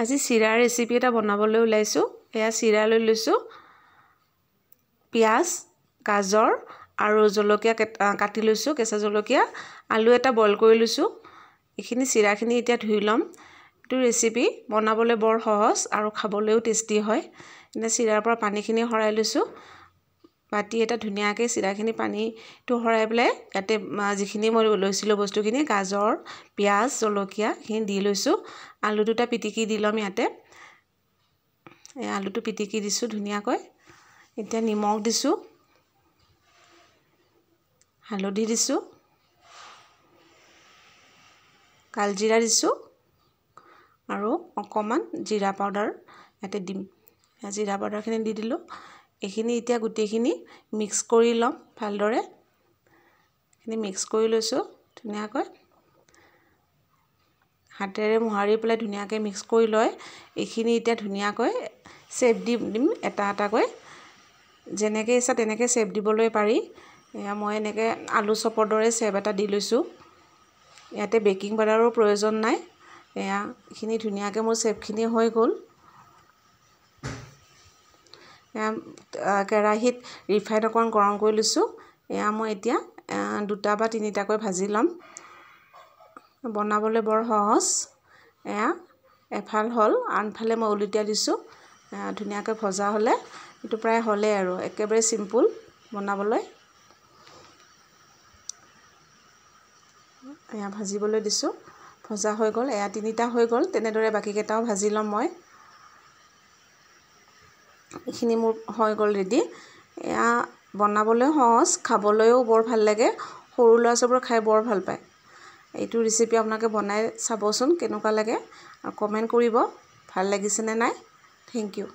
আজি চিৰা ৰেচিপি এটা বনাবলৈ ওলাইছোঁ। এয়া চিৰা লৈ লৈছোঁ, পিঁয়াজ, গাজৰ আৰু জলকীয়া কাটি লৈছোঁ, কেঁচা জলকীয়া, আলু এটা বইল কৰি লৈছোঁ। এইখিনি চিৰাখিনি এতিয়া ধুই ল'ম। এইটো ৰেচিপি বনাবলৈ বৰ সহজ আৰু খাবলৈও টেষ্টি হয়। এতিয়া চিৰাৰ পৰা পানীখিনি সৰাই লৈছোঁ। বাতি এটা ধুনীয়াকৈ চিৰাখিনি পানীটো সৰাই পেলাই ইয়াতে যিখিনি মই লৈছিলোঁ বস্তুখিনি, গাজৰ, পিঁয়াজ, জলকীয়া এইখিনি দি লৈছোঁ। আলু দুটা পিটিকি দি ল'ম ইয়াতে। এই আলুটো পিটিকি দিছোঁ ধুনীয়াকৈ। এতিয়া নিমখ দিছোঁ, হালধি দিছোঁ, কালজিৰা দিছোঁ আৰু অকণমান জিৰা পাউডাৰ ইয়াতে দিম। জিৰা পাউডাৰখিনি দি দিলোঁ। এইখিনি এতিয়া গোটেইখিনি মিক্স কৰি ল'ম ভালদৰে। এইখিনি মিক্স কৰি লৈছোঁ ধুনীয়াকৈ। হাতেৰে মোহাৰি পেলাই ধুনীয়াকৈ মিক্স কৰি লৈ এইখিনি এতিয়া ধুনীয়াকৈ চেপ দিম এটা এটাকৈ। যেনেকৈ ইচ্ছা তেনেকৈ চেপ দিবলৈ পাৰি। এয়া মই এনেকৈ আলু চপৰ দৰে চেপ এটা দি লৈছোঁ। ইয়াতে বেকিং পাউডাৰৰ প্ৰয়োজন নাই। এয়া এইখিনি ধুনীয়াকৈ মোৰ চেপখিনি হৈ গ'ল। কেৰাহীত ৰিফাইন অকণ গৰম কৰি লৈছোঁ। এয়া মই এতিয়া দুটা বা তিনিটাকৈ ভাজি ল'ম। বনাবলৈ বৰ সহজ। এয়া এফাল হ'ল, আনফালে মই ওলটাই দিছোঁ। ধুনীয়াকৈ ভজা হ'লে এইটো প্ৰায় হ'লেই আৰু একেবাৰে চিম্পুল বনাবলৈ। এয়া ভাজিবলৈ দিছোঁ, ভজা হৈ গ'ল। এয়া তিনিটা হৈ গ'ল। তেনেদৰে বাকীকেইটাও ভাজি ল'ম মই। এইখিনি মোৰ হৈ গ'ল ৰেডি। এয়া বনাবলৈ সহজ, খাবলৈও বৰ ভাল লাগে। সৰু ল'ৰা ছোৱালীবোৰে খাই বৰ ভাল পায়। এইটো ৰেচিপি আপোনালোকে বনাই চাবচোন কেনেকুৱা লাগে আৰু কমেণ্ট কৰিব ভাল লাগিছেনে নাই। Thank U.